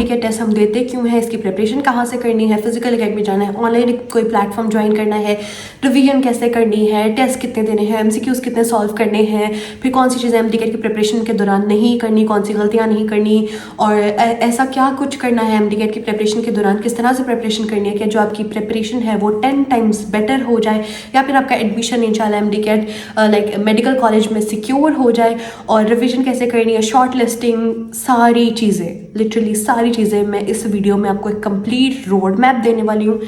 MD-CAT test हम देते क्यों है, इसकी प्रिपरेशन कहाँ से करनी है, फिजिकल एकेडमी जाना है, ऑनलाइन कोई प्लेटफॉर्म ज्वाइन करना है, रिवीजन कैसे करनी है, टेस्ट कितने देने हैं, MCQs कितने सॉल्व करने हैं, फिर कौन सी चीज़ें MD-CAT की प्रिपरेशन के दौरान नहीं करनी, कौन सी गलतियाँ नहीं करनी, और ऐसा क्या कुछ करना है MD-CAT की प्रिपरेशन के दौरान, किस तरह से प्रिपरेशन करनी है कि जो आपकी प्रिपरेशन है वो 10 टाइम्स बेटर हो जाए, या फिर आपका एडमिशन इंशाल्लाह MD-CAT लाइक मेडिकल कॉलेज में सिक्योर हो जाए, और रिवीजन कैसे करनी है, शॉर्ट लिस्टिंग, सारी चीज़ें, लिटरली सारी चीज़ें मैं इस वीडियो में आपको एक कंप्लीट रोड मैप देने वाली हूँ।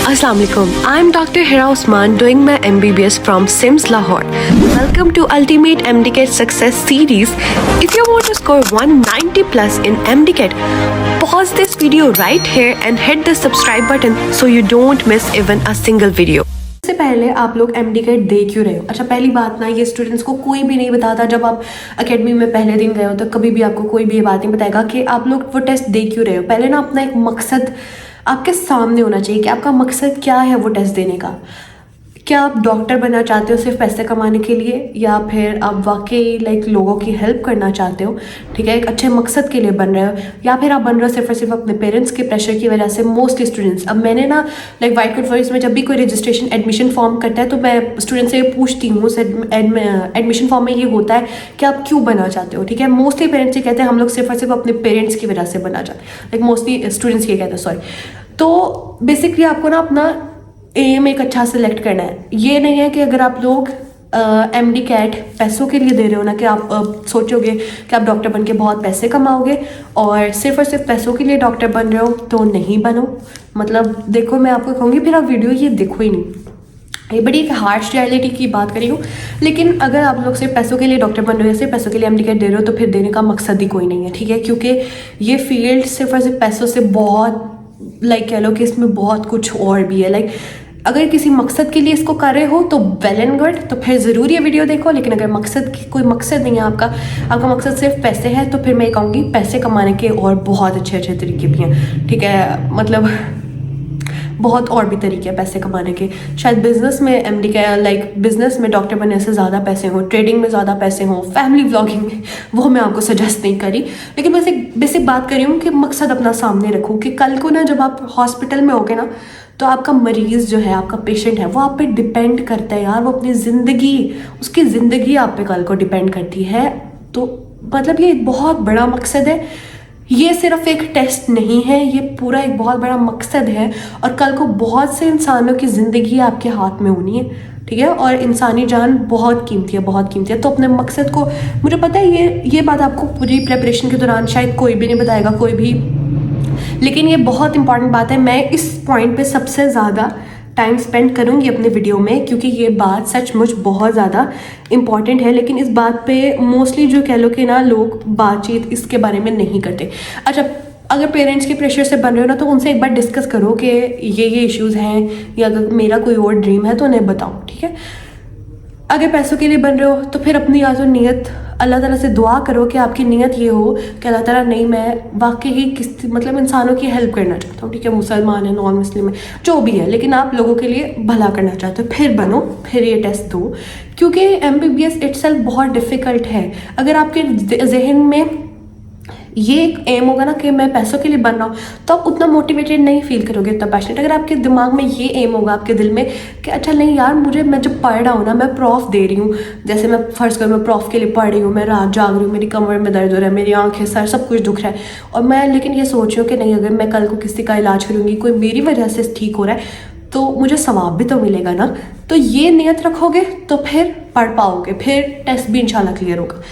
Assalamu alaikum. I am Dr. Hira Usman doing my MBBS from SIMS Lahore. Welcome to Ultimate MD-CAT Success Series. If you want to score 190 plus in MD-CAT, pause this video right here and hit the subscribe button so you don't miss even a single video. सबसे पहले आप लोग MD-CAT दे क्यों रहे हो? अच्छा, पहली बात ना, ये स्टूडेंट्स को कोई भी नहीं बताता। जब आप एकेडमी में पहले दिन गए हो तो कभी भी आपको कोई भी ये बात नहीं बताएगा कि आप लोग वो टेस्ट दे क्यों रहे हो। पहले ना अपना एक मकसद आपके सामने होना चाहिए कि आपका मकसद क्या है वो टेस्ट देने का। क्या आप डॉक्टर बनना चाहते हो सिर्फ पैसे कमाने के लिए, या फिर आप वाकई लाइक लोगों की हेल्प करना चाहते हो, ठीक है, एक अच्छे मकसद के लिए बन रहे हो, या फिर आप बन रहे हो सिर्फ और सिर्फ अपने पेरेंट्स के प्रेशर की वजह से। मोस्टली स्टूडेंट्स, अब मैंने ना लाइक वाइट कोट वॉइस में जब भी कोई रजिस्ट्रेशन एडमिशन फॉर्म करता है तो मैं स्टूडेंट से पूछती हूँ, एडमिशन फॉर्म में ये होता है कि आप क्यों बनना चाहते हो, ठीक है। मोस्टली पेरेंट्स ये कहते हैं हम लोग सिर्फ और सिर्फ अपने पेरेंट्स की वजह से बनना चाहते हैं, लाइक मोस्टली स्टूडेंट्स ये कहते हैं, सॉरी। तो बेसिकली आपको ना अपना एम एक अच्छा सिलेक्ट करना है। ये नहीं है कि अगर आप लोग MD-CAT पैसों के लिए दे रहे हो ना, कि आप सोचोगे कि आप डॉक्टर बन के बहुत पैसे कमाओगे और सिर्फ पैसों के लिए डॉक्टर बन रहे हो, तो नहीं बनो। मतलब देखो, मैं आपको कहूँगी फिर आप वीडियो ये देखो ही नहीं। ये बड़ी एक हार्श रियलिटी की बात करी हूँ, लेकिन अगर आप लोग सिर्फ पैसों के लिए डॉक्टर बन रहे हो, सिर्फ पैसों के लिए MD-CAT दे रहे हो, तो फिर देने का मकसद ही कोई नहीं है, ठीक है। क्योंकि ये फील्ड सिर्फ और सिर्फ पैसों से बहुत लाइक कह लो कि इसमें बहुत कुछ और भी है। लाइक अगर किसी मकसद के लिए इसको कर रहे हो तो वेल एंड गुड, तो फिर ज़रूर ये वीडियो देखो। लेकिन अगर कोई मकसद नहीं है आपका मकसद सिर्फ पैसे है, तो फिर मैं कहूँगी पैसे कमाने के और बहुत अच्छे तरीके भी हैं, ठीक है। मतलब बहुत और भी तरीके हैं पैसे कमाने के। शायद बिजनेस में MD-CAT लाइक बिजनेस में डॉक्टर बनने से ज़्यादा पैसे हों, ट्रेडिंग में ज़्यादा पैसे हों, फैमिली व्लॉगिंग में, वो मैं आपको सजेस्ट नहीं करी। लेकिन बस एक बेसिक बात कर रही हूँ कि मकसद अपना सामने रखो, कि कल को ना जब आप हॉस्पिटल में होगे ना, तो आपका मरीज़ जो है, आपका पेशेंट है, वो आप पे डिपेंड करता है यार। वो अपनी ज़िंदगी, उसकी ज़िंदगी आप पे कल को डिपेंड करती है। तो मतलब ये एक बहुत बड़ा मकसद है। ये सिर्फ एक टेस्ट नहीं है, ये पूरा एक बहुत बड़ा मकसद है। और कल को बहुत से इंसानों की ज़िंदगी आपके हाथ में होनी है, ठीक है। और इंसानी जान बहुत कीमती है, बहुत कीमती है। तो अपने मकसद को, मुझे पता है ये बात आपको पूरी प्रेपरेशन के दौरान शायद कोई भी नहीं बताएगा, कोई भी, लेकिन ये बहुत इंपॉर्टेंट बात है। मैं इस पॉइंट पे सबसे ज़्यादा टाइम स्पेंड करूँगी अपने वीडियो में, क्योंकि ये बात सचमुच बहुत ज़्यादा इम्पॉर्टेंट है। लेकिन इस बात पे मोस्टली जो कह लो कि ना लोग बातचीत इसके बारे में नहीं करते। अच्छा, अगर पेरेंट्स के प्रेशर से बन रहे हो ना, तो उनसे एक बार डिस्कस करो कि ये इश्यूज़ हैं, या अगर मेरा कोई और ड्रीम है तो उन्हें बताओ, ठीक है। अगर पैसों के लिए बन रहे हो तो फिर अपनी या तो नीयत, अल्लाह ताला से दुआ करो कि आपकी नीयत ये हो कि अल्लाह ताला, नहीं मैं वाकई ही मतलब इंसानों की हेल्प करना चाहता हूँ, ठीक है। मुसलमान है, नॉन मुस्लिम है, जो भी है, लेकिन आप लोगों के लिए भला करना चाहते हो, फिर बनो, फिर ये टेस्ट दो। क्योंकि MBBS इटसेल्फ बहुत डिफ़िकल्ट है। अगर आपके जहन में ये एक एम होगा ना कि मैं पैसों के लिए बन रहा हूँ, तो आप उतना मोटिवेटेड नहीं फील करोगे, उतना पैशनेट। अगर आपके दिमाग में ये एम होगा आपके दिल में कि अच्छा नहीं यार, मैं जब पढ़ रहा हूँ ना, मैं प्रॉफ दे रही हूँ, जैसे मैं फ़र्ज़ करूँ मैं प्रॉफ के लिए पढ़ रही हूँ, मैं रात जाग रही हूँ, मेरी कमर में दर्द हो रहा है, मेरी आँखें, सर सब कुछ दुख रहा है, और मैं लेकिन ये सोच रही हूँ कि नहीं, अगर मैं कल को किसी का इलाज करूँगी, कोई मेरी वजह से ठीक हो रहा है, तो मुझे सवाब भी तो मिलेगा ना। तो ये नियत रखोगे तो फिर पढ़ पाओगे, फिर टेस्ट भी इंशाल्लाह क्लियर होगा,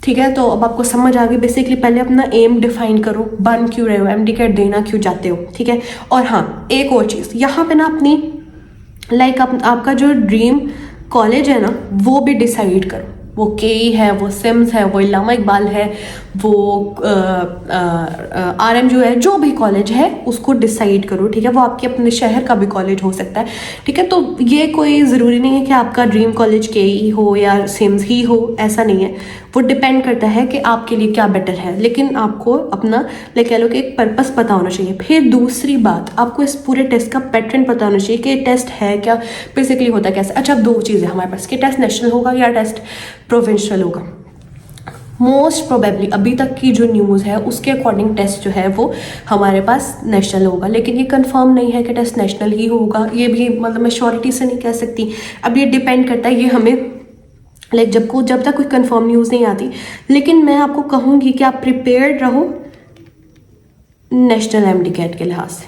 ठीक है। तो अब आपको समझ आ गई। बेसिकली पहले अपना एम डिफाइन करो, बन क्यों रहे हो, MD-CAT देना क्यों चाहते हो, ठीक है। और हाँ, एक और चीज़ यहाँ पे ना, अपनी लाइक आपका जो ड्रीम कॉलेज है ना, वो भी डिसाइड करो। वो KE है, वो SIMS है, वो अल्लामा इकबाल है, वो RMU है, जो भी कॉलेज है उसको डिसाइड करो, ठीक है। वो आपके अपने शहर का भी कॉलेज हो सकता है, ठीक है। तो ये कोई ज़रूरी नहीं है कि आपका ड्रीम कॉलेज KE हो या SIMS ही हो, ऐसा नहीं है। वो डिपेंड करता है कि आपके लिए क्या बेटर है, लेकिन आपको अपना लाइक कह लो कि एक पर्पस पता होना चाहिए। फिर दूसरी बात, आपको इस पूरे टेस्ट का पैटर्न पता होना चाहिए कि टेस्ट है क्या, बेसिकली होता कैसे। अच्छा, अब दो चीज़ें हमारे पास, कि टेस्ट नेशनल होगा या टेस्ट प्रोविंशियल होगा। मोस्ट प्रोबेबली अभी तक की जो न्यूज़ है उसके अकॉर्डिंग टेस्ट जो है वो हमारे पास नेशनल होगा, लेकिन ये कंफर्म नहीं है कि टेस्ट नेशनल ही होगा, ये भी मतलब मैं श्योरिटी से नहीं कह सकती। अब ये डिपेंड करता है, ये हमें जब तक कोई कंफर्म न्यूज़ नहीं आती। लेकिन मैं आपको कहूँगी कि आप प्रिपेयर्ड रहो नेशनल एमडीकैट के लिहाज से,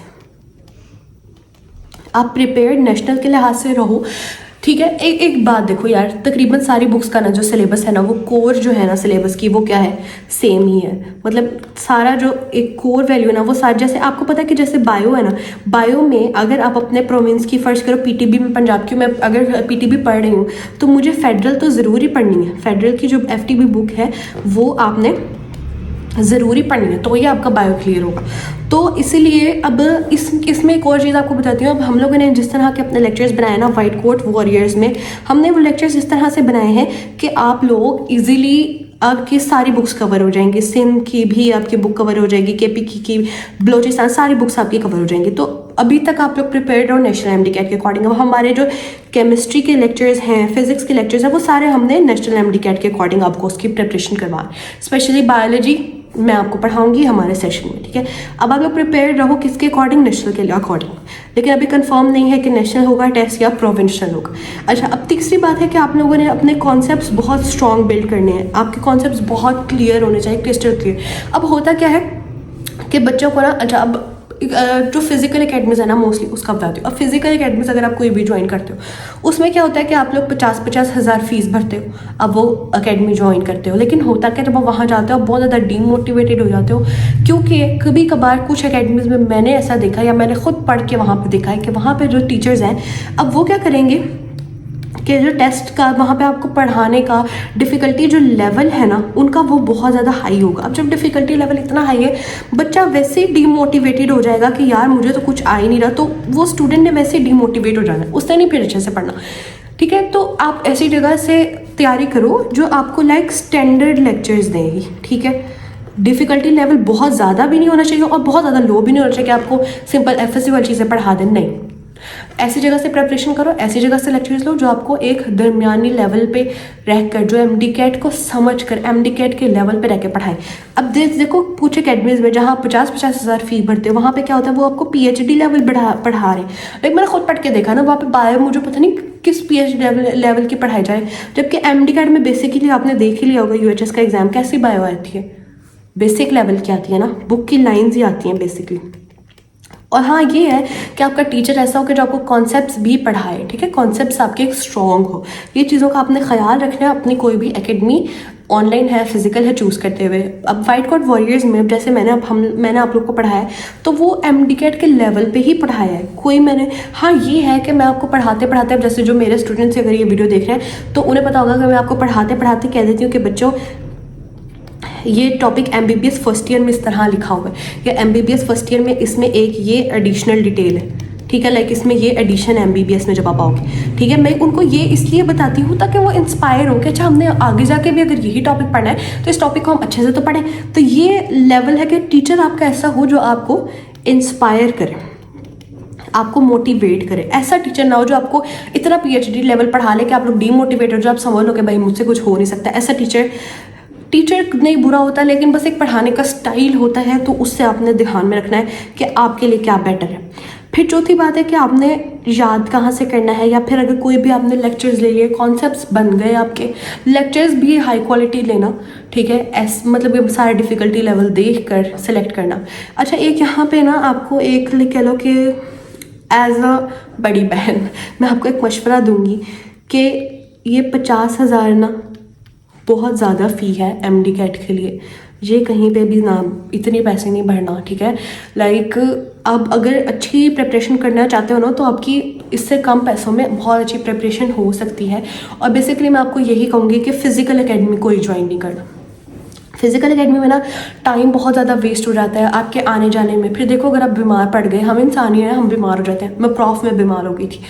आप प्रिपेयर्ड नेशनल के लिहाज से रहो, ठीक है। एक बात देखो यार, तकरीबन सारी बुक्स का ना जो सिलेबस है ना, वो कोर जो है ना सिलेबस की, वो क्या है, सेम ही है। मतलब सारा जो एक कोर वैल्यू है ना वो सारा, जैसे आपको पता है कि जैसे बायो है ना, बायो में अगर आप अपने प्रोविंस की फर्ज करो, पीटीबी में पंजाब की, मैं अगर पीटीबी पढ़ रही हूँ तो मुझे फेडरल तो ज़रूरी पढ़नी है। फेडरल की जो एफटीबी बुक है वो आपने ज़रूरी पढ़नी है, तो ये आपका बायो क्लियर होगा। तो इसीलिए अब इसमें एक और चीज़ आपको बताती हूँ। अब हम लोगों ने जिस तरह के अपने लेक्चर्स बनाए ना वाइट कोट वॉरियर्स में, हमने वो लेक्चर्स इस तरह से बनाए हैं कि आप लोग इजीली आपकी सारी बुक्स कवर हो जाएंगी। सिंध की भी आपकी बुक कवर हो जाएगी, केपी की बलोचिस्तान, सारी बुक्स आपकी कवर हो जाएंगी। तो अभी तक आप लोग प्रिपेयर्ड हो नेशनल एमडीकैट के अकॉर्डिंग। अब हमारे जो केमिस्ट्री के लेक्चर्स हैं, फिजिक्स के लेक्चर्स हैं, वो सारे हमने नेशनल एमडीकैट के अकॉर्डिंग आपको उसकी प्रिपरेशन करवा, स्पेशली बायोलॉजी मैं आपको पढ़ाऊंगी हमारे सेशन में, ठीक है। अब आप लोग प्रिपेयर्ड रहो किसके अकॉर्डिंग, नेशनल के अकॉर्डिंग। लेकिन अभी कंफर्म नहीं है कि नेशनल होगा टेस्ट या प्रोविंशियल होगा। अच्छा, अब तीसरी बात है कि आप लोगों ने अपने कॉन्सेप्ट्स बहुत स्ट्रॉन्ग बिल्ड करने हैं, आपके कॉन्सेप्ट्स बहुत क्लियर होने चाहिए, क्रिस्टल क्लियर। अब होता क्या है कि बच्चों को ना, अच्छा अब जो फिजिकल एकेडमीज है ना मोस्टली उसका बताती हूँ। अब फिजिकल एकेडमीज अगर आप कोई भी ज्वाइन करते हो, उसमें क्या होता है कि आप लोग 50-50 हज़ार फीस भरते हो, अब वो एकेडमी ज्वाइन करते हो। लेकिन होता क्या, जब आप वहाँ जाते हो बहुत ज़्यादा डीमोटिवेटेड हो जाते हो, क्योंकि कभी कभार कुछ एकेडमीज में मैंने ऐसा देखा या मैंने खुद पढ़ के वहाँ पर देखा है कि वहाँ पर जो टीचर्स हैं, अब वो क्या करेंगे कि जो टेस्ट का वहाँ पे आपको पढ़ाने का डिफ़िकल्टी जो लेवल है ना उनका, वो बहुत ज़्यादा हाई होगा। अब जब डिफ़िकल्टी लेवल इतना हाई है, बच्चा वैसे ही डीमोटिवेटेड हो जाएगा कि यार मुझे तो कुछ आ ही नहीं रहा, तो वो स्टूडेंट ने वैसे ही डीमोटिवेट हो जाना है, उससे नहीं फिर अच्छे से पढ़ना, ठीक है। तो आप ऐसी जगह से तैयारी करो जो आपको लाइक स्टैंडर्ड लेक्चर्स देंगी, ठीक है। डिफ़िकल्टी लेवल बहुत ज़्यादा भी नहीं होना चाहिए और बहुत ज़्यादा लो भी नहीं होना चाहिए कि आपको सिंपल एफएससी वाली चीज़ें पढ़ा दें, नहीं। ऐसी जगह से प्रिपरेशन करो, ऐसी जगह से लेक्चर्स लो जो आपको एक दरमियानी लेवल पे रहकर, जो एमडीकैट को समझकर एमडीकैट के लेवल पे रह के पढ़ाएं। अब देखो कुछ अकेडमीज में जहाँ 50-50 हज़ार फीस भरते हो, वहाँ पे क्या होता है, वो आपको पीएचडी लेवल पढ़ा रहे हैं। लेकिन मैंने खुद पढ़ के देखा ना, वहाँ पे बायो मुझे पता नहीं किस पीएचडी लेवल की पढ़ाई जाए, जबकि एमडीकैट में बेसिकली आपने देख ही लिया होगा यूएचएस का एग्जाम कैसी बायो आती है, बेसिक लेवल की आती है ना, बुक की लाइन्स ही आती हैं बेसिकली। और हाँ ये है कि आपका टीचर ऐसा हो कि जो आपको कॉन्सेप्ट्स भी पढ़ाए, ठीक है, कॉन्सेप्ट्स आपके स्ट्रॉन्ग हो। ये चीज़ों का आपने ख्याल रखना है अपनी कोई भी एकेडमी, ऑनलाइन है फिजिकल है, चूज़ करते हुए। अब वाइट कोट वॉरियर्स में जैसे मैंने आप लोग को पढ़ाया तो वो एमडीकैट के लेवल पे ही पढ़ाया है, कोई मैंने, हाँ ये है कि मैं आपको पढ़ाते अब जैसे जो मेरे स्टूडेंट्स अगर ये वीडियो देख रहे हैं तो उन्हें पता होगा कि मैं आपको पढ़ाते कह देती हूँ कि बच्चों ये टॉपिक एमबीबीएस फर्स्ट ईयर में इस तरह लिखा हुआ है, या एमबीबीएस फर्स्ट ईयर में इसमें एक ये एडिशनल डिटेल है, ठीक है, लाइक इसमें ये एडिशन एमबीबीएस में जब आप आओगे, ठीक है। मैं उनको ये इसलिए बताती हूँ ताकि वो इंस्पायर हो कि अच्छा हमने आगे जाके भी अगर यही टॉपिक पढ़ना है तो इस टॉपिक को हम अच्छे से तो पढ़ें। तो ये लेवल है कि टीचर आपका ऐसा हो जो आपको इंस्पायर करे, आपको मोटिवेट करे। ऐसा टीचर ना हो जो आपको इतना पीएचडी लेवल पढ़ा ले कि आप लोग डीमोटिवेट हो, जो आप समझ लो कि भाई मुझसे कुछ हो नहीं सकता। ऐसा टीचर नहीं बुरा होता, लेकिन बस एक पढ़ाने का स्टाइल होता है, तो उससे आपने ध्यान में रखना है कि आपके लिए क्या बेटर है। फिर चौथी बात है कि आपने याद कहाँ से करना है, या फिर अगर कोई भी आपने लेक्चर्स ले लिए, कॉन्सेप्ट्स बन गए आपके, लेक्चर्स भी हाई क्वालिटी लेना, ठीक है। मतलब ये सारे डिफ़िकल्टी लेवल देख कर सेलेक्ट करना। अच्छा, एक यहाँ पे ना आपको एक कह लो कि एज अ बड़ी बहन मैं आपको एक मशवरा दूंगी कि ये 50,000 ना बहुत ज़्यादा फ़ी है एमडीकैट के लिए, ये कहीं पे भी ना इतने पैसे नहीं भरना, ठीक है। लाइक अब अगर अच्छी प्रिपरेशन करना चाहते हो ना तो आपकी इससे कम पैसों में बहुत अच्छी प्रिपरेशन हो सकती है। और बेसिकली मैं आपको यही कहूँगी कि फ़िज़िकल एकेडमी कोई ज्वाइन नहीं करना। फिजिकल एकेडमी में ना टाइम बहुत ज़्यादा वेस्ट हो जाता है आपके आने जाने में। फिर देखो अगर आप बीमार पड़ गए, हम इंसान ही हैं, हम बीमार हो जाते हैं। मैं प्रॉफ में बीमार हो गई थी,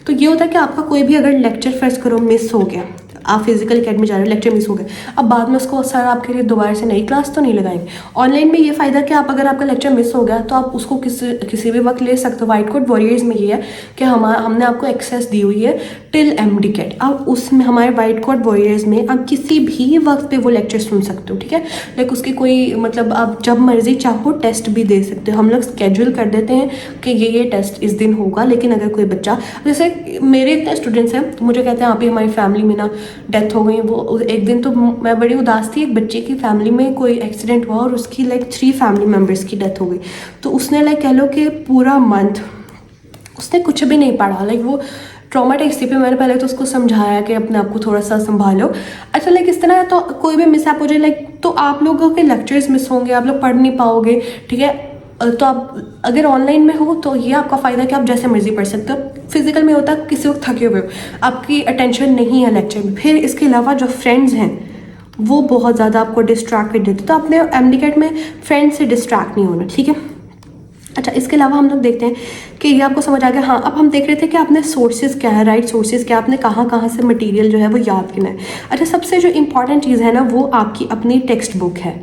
तो ये होता है कि आपका कोई भी अगर लेक्चर फर्स्ट करो मिस हो गया, आप फिजिकल एकेडमी जा रहे हो, लेक्चर मिस हो गए, अब बाद में उसको सर आपके लिए दोबारा से नई क्लास तो नहीं लगाएंगे। ऑनलाइन में ये फ़ायदा कि आप अगर आपका लेक्चर मिस हो गया तो आप उसको किसी भी वक्त ले सकते हो। वाइट कोट वॉरियर्स में ये है कि हमने आपको एक्सेस दी हुई है टिल MDCAT। अब उसमें हमारे वाइट कोट वॉरियर्स में आप किसी भी वक्त पे वो लेक्चर सुन सकते हो, ठीक है। लाइक उसकी कोई मतलब आप जब मर्जी चाहो टेस्ट भी दे सकते हो। हम लोग स्केड्यूल कर देते हैं कि ये टेस्ट इस दिन होगा, लेकिन अगर कोई बच्चा, जैसे मेरे इतने स्टूडेंट्स हैं, मुझे कहते हैं आप ही हमारी फैमिली में ना डेथ हो गई। वो एक दिन तो मैं बड़ी उदास थी, एक बच्चे की फैमिली में कोई एक्सीडेंट हुआ और उसकी लाइक 3 फैमिली मेम्बर्स की डेथ हो गई। तो उसने लाइक कह लो कि पूरा मंथ उसने कुछ भी नहीं पढ़ा। लाइक वो ट्रॉमाटाइज थी। फिर मैंने पहले तो उसको समझाया कि अपने आप को थोड़ा सा संभालो। अच्छा लाइक इस तरह तो कोई भी मिसहैप हो जाए लाइक, तो आप लोगों के लेक्चर्स मिस होंगे, आप लोग पढ़ नहीं पाओगे, ठीक है। तो आप अगर ऑनलाइन में हो तो ये आपका फ़ायदा कि आप जैसे मर्जी पढ़ सकते हो। फिजिकल में होता है किसी वक्त थके हुए हो, आपकी अटेंशन नहीं है लेक्चर में। फिर इसके अलावा जो फ्रेंड्स हैं वो बहुत ज़्यादा आपको डिस्ट्रैक्ट कर देते, तो अपने MDCAT में फ्रेंड से डिस्ट्रैक्ट नहीं होना, ठीक है। अच्छा इसके अलावा हम लोग देखते हैं कि ये आपको समझ आ गया। हाँ, अब हम देख रहे थे कि आपने सोर्सेज क्या है, राइट सोर्सेज क्या, आपने कहाँ कहाँ से मटेरियल जो है वो याद करना है। अच्छा सबसे जो इम्पॉर्टेंट चीज़ है ना वो आपकी अपनी टेक्स्ट बुक है।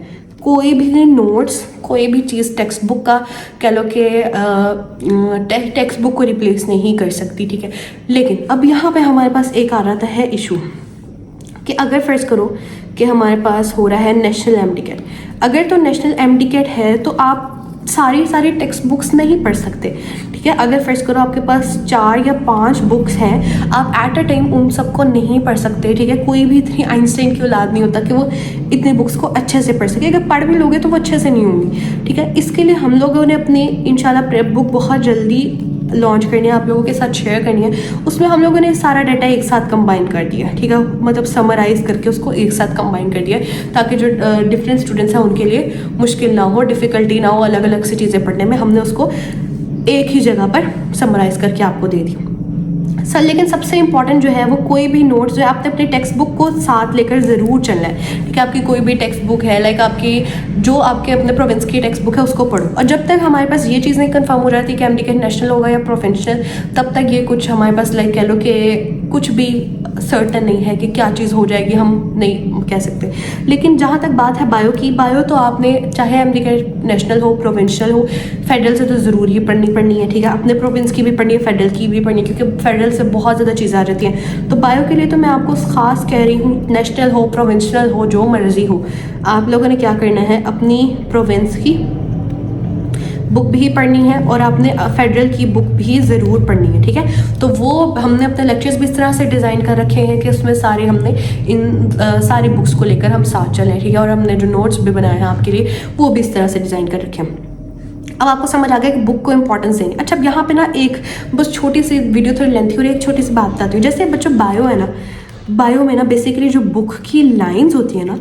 कोई भी नोट्स, कोई भी चीज़ टेक्स्ट बुक का कह लो कि टेक्स्ट बुक को रिप्लेस नहीं कर सकती, ठीक है। लेकिन अब यहाँ पे हमारे पास एक आ रहा है इशू कि अगर फर्ज करो कि हमारे पास हो रहा है नेशनल MDCAT। अगर तो नेशनल MDCAT है तो आप सारी टेक्स्ट बुक्स नहीं पढ़ सकते, ठीक है। अगर फर्ज करो आपके पास 4 या 5 बुक्स हैं, आप एट अ टाइम उन सबको नहीं पढ़ सकते, ठीक है। कोई भी इतनी आइंस्टाइन की औलाद नहीं होता कि वो इतनी बुक्स को अच्छे से पढ़ सके। अगर पढ़ भी लोगे तो वो अच्छे से नहीं होंगी, ठीक है। इसके लिए हम लोगों ने अपनी इंशाल्लाह प्रेप बुक बहुत जल्दी लॉन्च करनी है, आप लोगों के साथ शेयर करनी है। उसमें हम लोगों ने सारा डाटा एक साथ कंबाइन कर दिया, ठीक है। मतलब समराइज करके उसको एक साथ कंबाइन कर दिया ताकि जो डिफरेंट स्टूडेंट्स हैं उनके लिए मुश्किल ना हो, डिफ़िकल्टी ना हो अलग अलग सी चीज़ें पढ़ने में। हमने उसको एक ही जगह पर समराइज़ करके आपको दे दी सर। लेकिन सबसे इंपॉर्टेंट जो है वो कोई भी नोट्स जो है आपने अपनी टेक्स्ट बुक को साथ लेकर ज़रूर चलना है, ठीक है। आपकी कोई भी टेक्स्ट बुक है, लाइक आपकी जो आपके अपने प्रोविंस की टेक्स्ट बुक है उसको पढ़ो। और जब तक हमारे पास ये चीज़ नहीं कंफर्म हो जाती कि MDCAT नेशनल होगा या प्रोफेशनल, तब तक ये कुछ हमारे पास लाइक कह लो कि कुछ भी सर्टन नहीं है कि क्या चीज़ हो जाएगी, हम नहीं कह सकते। लेकिन जहाँ तक बात है बायो की, बायो तो आपने चाहे MDCAT नेशनल हो, प्रोविंशियल हो, फेडरल से तो ज़रूर ही पढ़नी है, ठीक है। अपने प्रोविंस की भी पढ़नी है, फेडरल की भी पढ़नी है, क्योंकि फेडरल से बहुत ज़्यादा चीज़ें आ जाती हैं। तो बायो के लिए तो मैं आपको ख़ास कह रही हूँ, नेशनल हो, प्रोविंशियल हो, जो मर्ज़ी हो, आप लोगों ने क्या करना है, अपनी प्रोविंस की बुक भी पढ़नी है और आपने फेडरल की बुक भी ज़रूर पढ़नी है, ठीक है। तो वो हमने अपने लेक्चर्स भी इस तरह से डिज़ाइन कर रखे हैं कि उसमें सारे हमने इन सारी बुक्स को लेकर हम साथ चलें, ठीक है। और हमने जो नोट्स भी बनाए हैं आपके लिए वो भी इस तरह से डिज़ाइन कर रखे हैं। अब आपको समझ आ गया कि बुक को इंपॉर्टेंस देंगे। अच्छा अब यहाँ पे ना एक बस छोटी सी वीडियो थोड़ी लेंथी और एक छोटी सी बात बताती हूँ। जैसे बच्चों बायो है ना, बायो में ना बेसिकली जो बुक की लाइंस होती है ना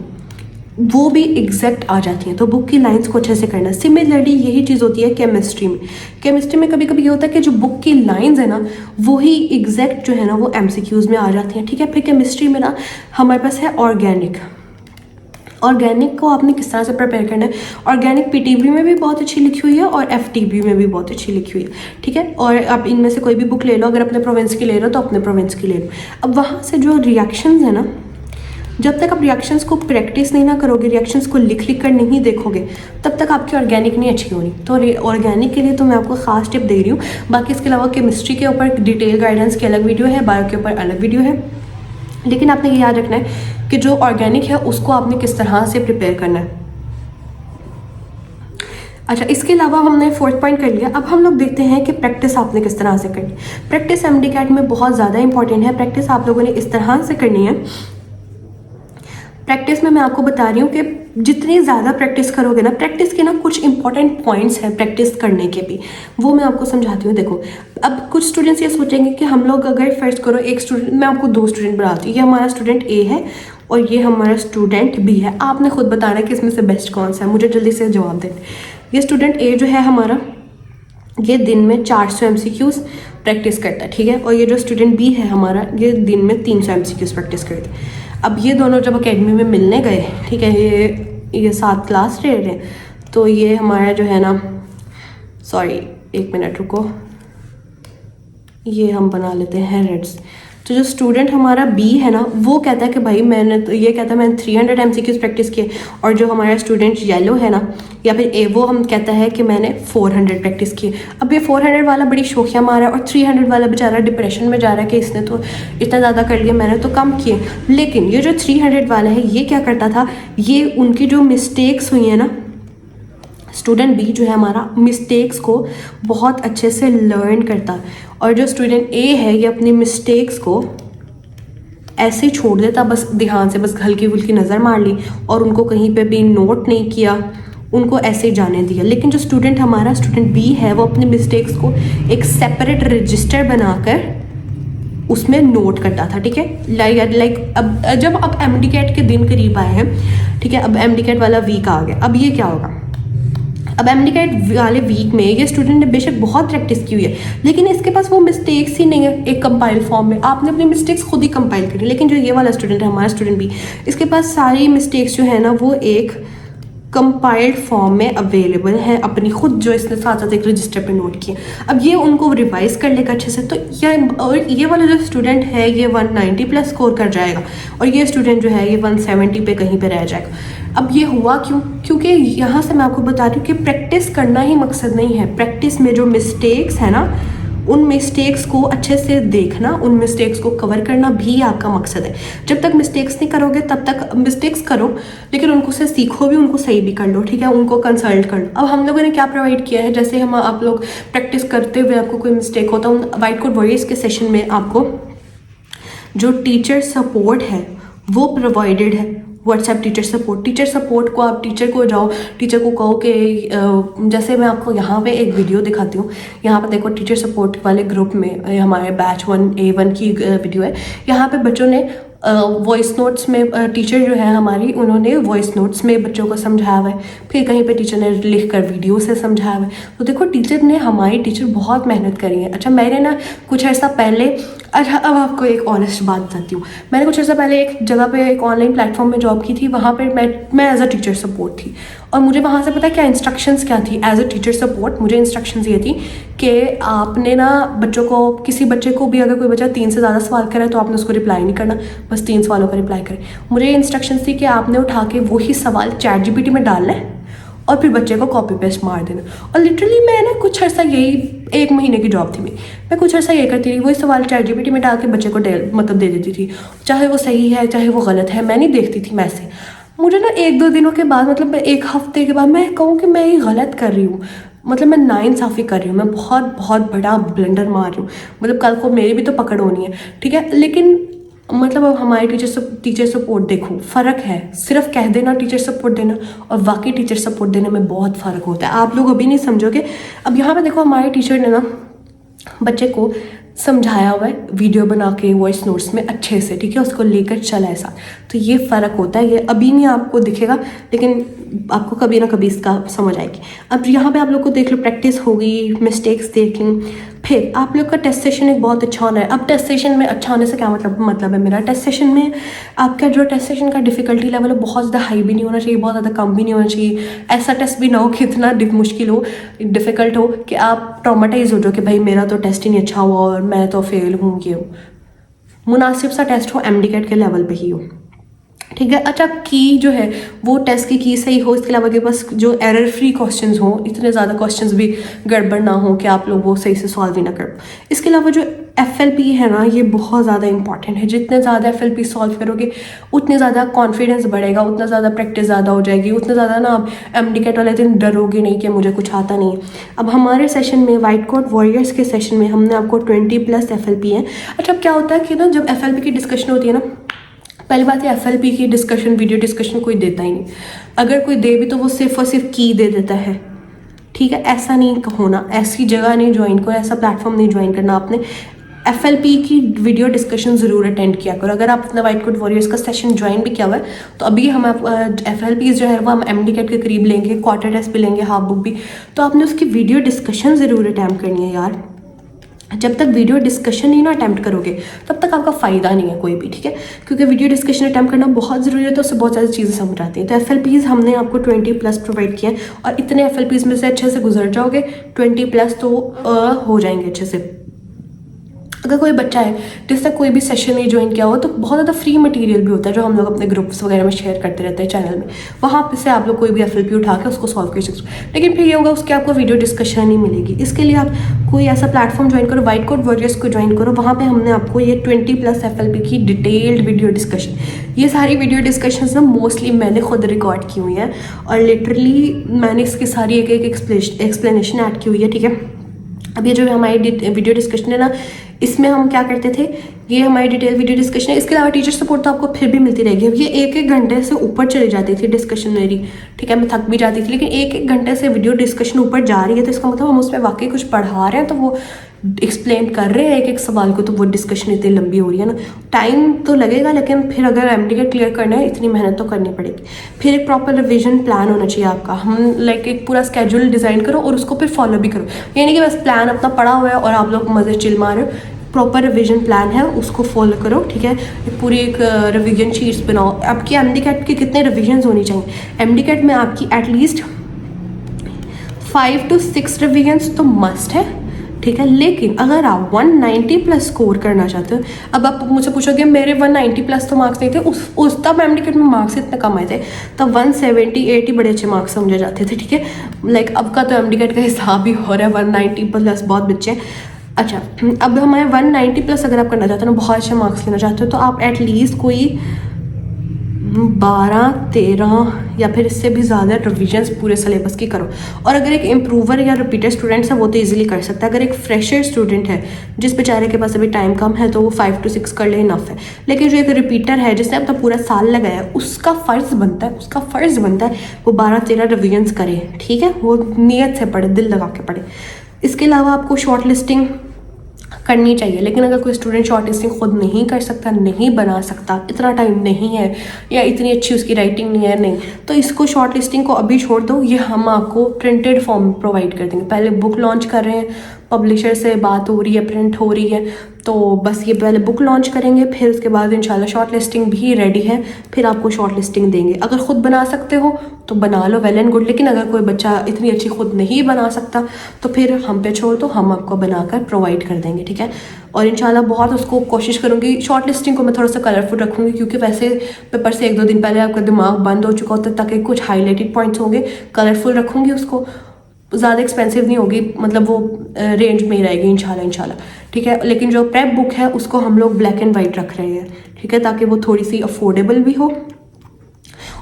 वो भी एग्जैक्ट आ जाती हैं, तो बुक की लाइंस को अच्छे से करना। सिमिलरली यही चीज़ होती है केमिस्ट्री में। केमिस्ट्री में कभी कभी ये होता है कि जो बुक की लाइंस है ना वही एग्जैक्ट जो है ना वो MCQs में आ जाती हैं, ठीक है। फिर केमिस्ट्री में ना हमारे पास है ऑर्गेनिक को आपने किस तरह से प्रिपेयर करना है। ऑर्गेनिक PTB में भी बहुत अच्छी लिखी हुई है और FTB में भी बहुत अच्छी लिखी हुई है, ठीक है। और आप इनमें से कोई भी बुक ले लो, अगर अपने प्रोविंस की ले लो तो अपने प्रोविंस की ले लो। अब वहाँ से जो रिएक्शंस है ना, जब तक आप रिएक्शंस को प्रैक्टिस नहीं ना करोगे, रिएक्शंस को लिख कर नहीं देखोगे, तब तक आपकी ऑर्गेनिक नहीं अच्छी होनी। तो ऑर्गेनिक के लिए तो मैं आपको ख़ास टिप दे रही हूँ। बाकी इसके अलावा केमिस्ट्री के ऊपर डिटेल गाइडेंस की अलग वीडियो है, बायो के ऊपर अलग वीडियो है। लेकिन आपने ये याद रखना है कि जो ऑर्गेनिक है उसको आपने किस तरह से प्रिपेयर करना है। अच्छा इसके अलावा हमने 4th पॉइंट कर लिया। अब हम लोग देखते हैं कि प्रैक्टिस आपने किस तरह से करनी है। प्रैक्टिस MDCAT में बहुत ज़्यादा इंपॉर्टेंट है। प्रैक्टिस आप लोगों ने इस तरह से करनी है। प्रैक्टिस में मैं आपको बता रही हूँ कि जितनी ज़्यादा प्रैक्टिस करोगे ना, प्रैक्टिस के ना कुछ इंपॉर्टेंट पॉइंट्स हैं प्रैक्टिस करने के भी, वो मैं आपको समझाती हूँ। देखो अब कुछ स्टूडेंट्स ये सोचेंगे कि हम लोग अगर फर्स्ट करो एक स्टूडेंट, मैं आपको 2 स्टूडेंट बनाती हूँ, ये हमारा स्टूडेंट A है और ये हमारा स्टूडेंट B है। आपने खुद बताना कि इसमें से बेस्ट कौन सा है, मुझे जल्दी से जवाब दें। ये स्टूडेंट A जो है हमारा, ये दिन में 400 MCQs प्रैक्टिस करता है, ठीक है। और ये जो स्टूडेंट B है हमारा, ये दिन में 300 MCQs प्रैक्टिस करता है। अब ये दोनों जब एकेडमी में मिलने गए, ठीक है, ये साथ क्लास ले रहे हैं, तो ये हमारा जो है ना, सॉरी 1 मिनट रुको, ये हम बना लेते हैं रेड्स, तो जो स्टूडेंट हमारा बी है ना, वो कहता है कि भाई मैंने तो ये कहता है मैंने 300 MCQs प्रैक्टिस किए, और जो हमारा स्टूडेंट येलो है ना या फिर ए, वो हम कहता है कि मैंने 400 प्रैक्टिस किए। अब ये 400 वाला बड़ी शोखिया मारा है और 300 वाला बेचारा डिप्रेशन में जा रहा है कि इसने तो इतना ज़्यादा कर लिया, मैंने तो कम किए। लेकिन ये जो 300 वाला है ये क्या करता था, ये उनकी जो मिस्टेक्स हुई है ना, स्टूडेंट बी जो है हमारा मिस्टेक्स को बहुत अच्छे से लर्न करता है, और जो स्टूडेंट ए है ये अपनी मिस्टेक्स को ऐसे छोड़ देता, बस ध्यान से बस हल्की फुल्की नज़र मार ली और उनको कहीं पे भी नोट नहीं किया, उनको ऐसे ही जाने दिया। लेकिन जो स्टूडेंट हमारा स्टूडेंट बी है वो अपनी मिस्टेक्स को एक सेपरेट रजिस्टर बनाकर उसमें नोट करता था, ठीक है। लाइक अब जब अब MDCAT के दिन करीब आए हैं, ठीक है, अब MDCAT वाला वीक आ गया, अब ये क्या होगा, अब MDCAT वाले वीक में ये स्टूडेंट ने बेशक बहुत प्रैक्टिस की हुई है, लेकिन इसके पास वो मिस्टेक्स ही नहीं है एक कंपाइल फॉर्म में। आपने अपनी मिस्टेक्स खुद ही कंपाइल करी, लेकिन जो ये वाला स्टूडेंट है हमारा स्टूडेंट भी, इसके पास सारी मिस्टेक्स जो है ना वो एक कंपाइल्ड फॉर्म में अवेलेबल है अपनी खुद, जो इसने साथ साथ एक रजिस्टर पे नोट किए। अब ये उनको रिवाइज कर लेगा अच्छे से, तो ये वाला जो स्टूडेंट है ये 190+ स्कोर कर जाएगा, और ये स्टूडेंट जो है ये 170 पे कहीं पे रह जाएगा। अब ये हुआ क्यों? क्योंकि यहाँ से मैं आपको बता रही हूँ कि प्रैक्टिस करना ही मकसद नहीं है। प्रैक्टिस में जो मिस्टेक्स है ना, उन मिस्टेक्स को अच्छे से देखना, उन मिस्टेक्स को कवर करना भी आपका मकसद है। जब तक मिस्टेक्स नहीं करोगे तब तक मिस्टेक्स करो, लेकिन उनको से सीखो भी, उनको सही भी कर लो, ठीक है, उनको कंसल्ट कर लो। अब हम लोगों ने क्या प्रोवाइड किया है, जैसे हम आप लोग प्रैक्टिस करते हुए आपको कोई मिस्टेक होता है, व्हाइट कोड वॉरियर्स के सेशन में आपको जो टीचर सपोर्ट है वो प्रोवाइडेड है। व्हाट्सएप टीचर सपोर्ट को आप टीचर को जाओ, टीचर को कहो कि जैसे मैं आपको यहाँ पे एक वीडियो दिखाती हूँ, यहाँ पे देखो टीचर सपोर्ट वाले ग्रुप में हमारे बैच 1A1 की वीडियो है। यहाँ पे बच्चों ने वॉइस नोट्स में टीचर जो है हमारी, उन्होंने वॉइस नोट्स में बच्चों को समझाया हुआ है, फिर कहीं पे टीचर ने लिख कर वीडियो से समझाया हुआ है। तो देखो हमारी टीचर बहुत मेहनत करी है। अच्छा मैंने ना कुछ अर्सा पहले, अच्छा अब आपको एक ऑनेस्ट बात बताती हूँ, मैंने कुछ अर्सा पहले एक जगह पे एक ऑनलाइन प्लेटफॉर्म में जॉब की थी, वहाँ पर मैं एज अ टीचर सपोर्ट थी, और मुझे वहाँ से पता क्या इंस्ट्रक्शंस क्या थी। एज अ टीचर सपोर्ट मुझे इंस्ट्रक्शंस ये थी कि आपने ना बच्चों को, किसी बच्चे को भी अगर कोई बच्चा 3 से ज़्यादा सवाल करे तो आपने उसको रिप्लाई नहीं करना, बस 3 सवालों का रिप्लाई करें। मुझे इंस्ट्रक्शंस थी कि आपने उठा के वही सवाल ChatGPT में डालना है और फिर बच्चे को कॉपी पेस्ट मार देना। और लिटरली मैं ना कुछ अर्सा, यही 1 महीने की जॉब थी मेरी, मैं कुछ अर्सा ये करती रही, वही सवाल ChatGPT में डाल के बच्चे को मतलब दे देती थी, चाहे वो सही है चाहे वो गलत है, मैं नहीं देखती थी मैसेज। मुझे ना 1-2 दिनों के बाद, मतलब 1 हफ्ते के बाद मैं कहूँ कि मैं ये गलत कर रही हूँ, मतलब मैं नाइंसाफ़ी कर रही हूँ, मैं बहुत बड़ा ब्लंडर मार रही हूँ, मतलब कल को मेरी भी तो पकड़ होनी है, ठीक है। लेकिन मतलब अब हमारे टीचर सपोर्ट देखो, फ़र्क है, सिर्फ कह देना टीचर सपोर्ट देना और वाकई टीचर सपोर्ट देने में बहुत फ़र्क होता है। आप लोग अभी नहीं समझोगे। अब यहाँ पे देखो हमारे टीचर ने ना बच्चे को समझाया हुआ है वीडियो बना के वॉइस नोट्स में अच्छे से, ठीक है, उसको लेकर चला है साथ, तो ये फ़र्क होता है। ये अभी नहीं आपको दिखेगा, लेकिन आपको कभी ना कभी इसका समझ आएगी। अब यहाँ पे आप लोग को देख लो, प्रैक्टिस होगी, मिस्टेक्स देखी, फिर आप लोग का टेस्ट सेशन एक बहुत अच्छा होना है। अब टेस्ट सेशन में अच्छा होने से क्या मतलब है मेरा, टेस्ट सेशन में आपका जो टेस्ट सेशन का डिफ़िकल्टी लेवल है बहुत ज़्यादा हाई भी नहीं होना चाहिए, बहुत ज़्यादा कम भी नहीं होना चाहिए। ऐसा टेस्ट भी ना हो कि इतना मुश्किल हो, डिफ़िकल्ट हो कि आप ट्रॉमेटाइज हो जाओ कि भाई मेरा तो टेस्ट ही नहीं अच्छा हुआ और मैं तो फेल हूँ। ये मुनासिब सा टेस्ट हो, MDCAT के लेवल पे ही हो, ठीक है। अच्छा की जो है वो टेस्ट की सही हो, इसके अलावा के पास जो एरर फ्री क्वेश्चंस हो, इतने ज़्यादा क्वेश्चंस भी गड़बड़ ना हो कि आप लोग वो सही से सॉल्व ही ना कर। इसके अलावा जो FLP है ना, ये बहुत ज़्यादा इंपॉर्टेंट है। जितने ज़्यादा FLP सॉल्व करोगे उतने ज़्यादा कॉन्फिडेंस बढ़ेगा, उतना ज़्यादा प्रैक्टिस ज़्यादा हो जाएगी, उतना ज़्यादा ना आप MDCAT वाले दिन डरोगे नहीं कि मुझे कुछ आता नहीं है। अब हमारे सेशन में, व्हाइट कोड वॉरियर्स के सेशन में, हमने आपको 20+ FLP है। अच्छा अब क्या होता है कि ना जब FLP की डिस्कशन होती है ना, पहली बात है FLP की डिस्कशन, वीडियो डिस्कशन कोई देता ही नहीं। अगर कोई दे भी तो वो सिर्फ और सिर्फ की दे देता है, ठीक है। ऐसा नहीं होना, ऐसी जगह नहीं ज्वाइन करो, ऐसा प्लेटफॉर्म नहीं ज्वाइन करना आपने। FLP की वीडियो डिस्कशन ज़रूर अटेंड किया करो। अगर आप अपना व्हाइट कोड वॉरियर्स का सेशन ज्वाइन भी किया हुआ है तो अभी हम FLP जो है वो हम MDCAT के करीब लेंगे, क्वार्टर टेस्ट भी लेंगे, हाफ बुक भी, तो आपने उसकी वीडियो डिस्कशन ज़रूर अटैम्प्ट करनी है यार। जब तक वीडियो डिस्कशन नहीं ना अटैम्प्ट करोगे तब तक आपका फ़ायदा नहीं है कोई भी, ठीक है, क्योंकि वीडियो डिस्कशन अटैम्प्ट करना बहुत ज़रूरी है, तो उससे बहुत ज़्यादा चीज़ें समझ आती हैं। तो FLPs हमने आपको 20+ प्रोवाइड किए हैं, और इतने FLPs में से अच्छे से गुजर जाओगे 20+ तो हो जाएंगे अच्छे से। अगर कोई बच्चा है जिसने कोई भी सेशन नहीं ज्वाइन किया हो तो बहुत ज़्यादा फ्री मटेरियल भी होता है जो हम लोग अपने ग्रुप्स वगैरह में शेयर करते रहते हैं चैनल में, वहाँ पे से आप लोग कोई भी FLP उठा के उसको सॉल्व कर सकते हो। लेकिन फिर ये होगा उसके आपको वीडियो डिस्कशन नहीं मिलेगी। इसके लिए आप कोई ऐसा प्लेटफॉर्म ज्वाइन करो, व्हाइट कोड वॉरियर्स को ज्वाइन करो। वहाँ पर हमने आपको ये 20+ FLP की डिटेल्ड वीडियो डिस्कशन, ये सारी वीडियो डिस्कशन ना मोस्टली मैंने खुद रिकॉर्ड की हुई हैं और लिटरली मैंने इसकी सारी एक एक्सप्लेनेशन ऐड की हुई है, ठीक है। अब ये जो हमारी वीडियो डिस्कशन है ना, इसमें हम क्या करते थे, ये हमारी डिटेल वीडियो डिस्कशन है। इसके अलावा टीचर सपोर्ट तो आपको फिर भी मिलती रहेगी। अब ये 1-1 घंटे से ऊपर चली जाती थी डिस्कशन मेरी, ठीक है, मैं थक भी जाती थी। लेकिन 1-1 घंटे से वीडियो डिस्कशन ऊपर जा रही है तो इसका मतलब हम उसमें वाकई कुछ पढ़ा रहे हैं, तो वो एक्सप्लेन कर रहे हैं एक सवाल को, तो वो डिस्कशन इतनी लंबी हो रही है ना। टाइम तो लगेगा लेकिन फिर अगर MDCAT क्लियर करना है इतनी मेहनत तो करनी पड़ेगी। फिर एक प्रॉपर रिविजन प्लान होना चाहिए आपका। हम एक पूरा स्केड्यूल डिज़ाइन करो और उसको फिर फॉलो भी करो, यानी कि बस प्लान अपना पड़ा हुआ है और आप लोग मज़े चिल मार रहे हो। प्रॉपर रिवीजन प्लान है उसको फॉलो करो, ठीक है। पूरी एक रिवीजन शीट्स बनाओ। आपकी MDCAT के कितने रिविजन्स होनी चाहिए? MDCAT में आपकी एटलीस्ट 5 to 6 रिविजन्स तो मस्ट है, ठीक है। लेकिन अगर आप 190+ स्कोर करना चाहते हो, अब आप मुझे पूछोगे मेरे 190+ तो मार्क्स नहीं थे, उस तब MDCAT में मार्क्स इतने कम आए थे, तब 170-80 बड़े अच्छे मार्क्स समझे जाते थे, ठीक है। अब का तो MDCAT का हिसाब ही हो रहा है 190+ बहुत बच्चे हैं। अच्छा, अब हमारे 190+ अगर आप करना चाहते हो ना, बहुत अच्छे मार्क्स लेना चाहते हो, तो आप एटलीस्ट कोई 12-13 या फिर इससे भी ज़्यादा रिविजन्स पूरे सिलेबस की करो। और अगर एक इम्प्रूवर या रिपीटर स्टूडेंट्स है वो तो इजीली कर सकता है। अगर एक फ्रेशर स्टूडेंट है जिस बेचारे के पास अभी टाइम कम है तो वो 5 to 6 कर ले, इनफ है। लेकिन जो एक रिपीटर है जिसने अपना पूरा साल लगाया है, उसका फ़र्ज़ बनता है वो 12-13 रिविजन्स करे, ठीक है। वो नीयत से पढ़े, दिल लगा के पढ़े। इसके अलावा आपको शॉर्ट लिस्टिंग करनी चाहिए। लेकिन अगर कोई स्टूडेंट शॉर्ट लिस्टिंग खुद नहीं कर सकता, नहीं बना सकता, इतना टाइम नहीं है या इतनी अच्छी उसकी राइटिंग नहीं है, नहीं, तो इसको शॉर्ट लिस्टिंग को अभी छोड़ दो। ये हम आपको प्रिंटेड फॉर्म प्रोवाइड कर देंगे। पहले बुक लॉन्च कर रहे हैं, पब्लिशर से बात हो रही है, प्रिंट हो रही है, तो बस ये पहले बुक लॉन्च करेंगे, फिर उसके बाद इंशाल्लाह शॉर्ट लिस्टिंग भी रेडी है, फिर आपको शॉर्ट लिस्टिंग देंगे। अगर खुद बना सकते हो तो बना लो, वेल एंड गुड। लेकिन अगर कोई बच्चा इतनी अच्छी खुद नहीं बना सकता तो फिर हम पे छोड़ दो, हम आपको बनाकर प्रोवाइड कर देंगे, ठीक है। और इंशाल्लाह बहुत उसको कोशिश करूँगी। शॉर्ट लिस्टिंग को मैं थोड़ा सा कलरफुल रखूँगी क्योंकि वैसे पेपर से 1-2 दिन पहले आपका दिमाग बंद हो चुका होता है, ताकि कुछ हाईलाइटेड पॉइंट्स होंगे। कलरफुल रखूँगी उसको, ज़्यादा एक्सपेंसिव नहीं होगी, मतलब वो रेंज में ही रहेगी इंशाल्लाह, ठीक है। लेकिन जो प्रेप बुक है उसको हम लोग ब्लैक एंड वाइट रख रहे हैं, ठीक है, ताकि वो थोड़ी सी अफोर्डेबल भी हो।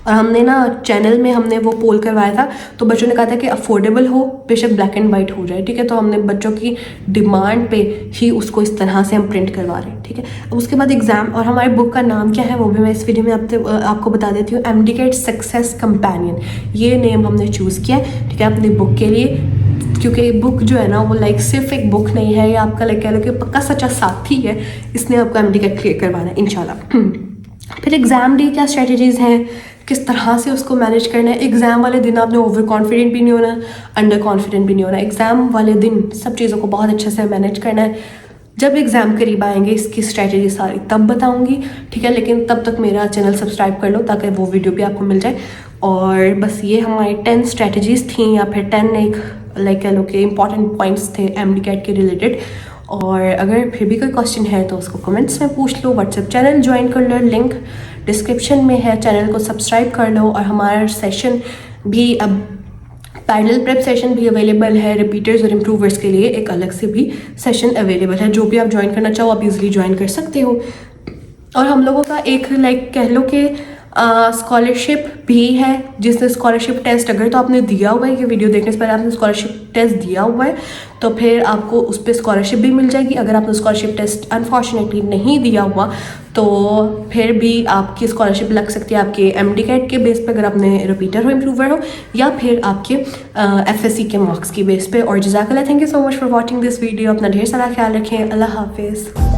और हमने ना चैनल में हमने वो पोल करवाया था तो बच्चों ने कहा था कि अफोर्डेबल हो, बेशक ब्लैक एंड वाइट हो जाए, ठीक है। तो हमने बच्चों की डिमांड पे ही उसको इस तरह से हम प्रिंट करवा रहे हैं, ठीक है। अब उसके बाद एग्ज़ाम, और हमारे बुक का नाम क्या है वो भी मैं इस वीडियो में आपको बता देती हूँ। MDCAT सक्सेस कंपेनियन, ये नेम हमने चूज़ किया है, ठीक है, अपनी बुक के लिए। क्योंकि बुक जो है ना वो सिर्फ एक बुक नहीं है, ये आपका कह लो कि पक्का सच्चा साथी है, इसने आपको MDCAT क्लियर करवाना है इंशाल्लाह। फिर एग्ज़ाम डे क्या स्ट्रेटजीज़ हैं, किस तरह से उसको मैनेज करना है। एग्ज़ाम वाले दिन आपने ओवर कॉन्फिडेंट भी नहीं होना, अंडर कॉन्फिडेंट भी नहीं होना। एग्ज़ाम वाले दिन सब चीज़ों को बहुत अच्छे से मैनेज करना है। जब एग्ज़ाम करीब आएंगे इसकी स्ट्रैटेजी सारी तब बताऊंगी, ठीक है। लेकिन तब तक मेरा चैनल सब्सक्राइब कर लो ताकि वो वीडियो भी आपको मिल जाए। और बस ये हमारी 10 स्ट्रैटेजीज़ थी या फिर 10 एक कह लो कि इंपॉर्टेंट पॉइंट्स थे MDCAT के रिलेटेड। और अगर फिर भी कोई क्वेश्चन है तो उसको कमेंट्स में पूछ लो, व्हाट्सएप चैनल ज्वाइन कर लो, लिंक डिस्क्रिप्शन में है, चैनल को सब्सक्राइब कर लो। और हमारा सेशन भी अब पैरेलल प्रेप सेशन भी अवेलेबल है, रिपीटर्स और इम्प्रूवर्स के लिए एक अलग से भी सेशन अवेलेबल है। जो भी आप ज्वाइन करना चाहो आप इजीली ज्वाइन कर सकते हो। और हम लोगों का एक कह लो कि स्कॉलरशिप भी है, जिसने स्कॉलरशिप टेस्ट अगर तो आपने दिया हुआ है, ये वीडियो देखने से पहले आपने स्कॉलरशिप टेस्ट दिया हुआ है तो फिर आपको उस पर स्कॉलरशिप भी मिल जाएगी। अगर आपने स्कॉलरशिप टेस्ट अनफॉर्चुनेटली नहीं दिया हुआ तो फिर भी आपकी स्कॉलरशिप लग सकती है आपके MDCAT के बेस पे, अगर आपने रिपीटर हो, इम्प्रूवर हो, या फिर आपके FSC के मार्क्स की बेस पे। और जज़ाकल्लाह, thank you so much for watching this video. अपना ढेर सारा ख्याल रखें। अल्लाह हाफिज़।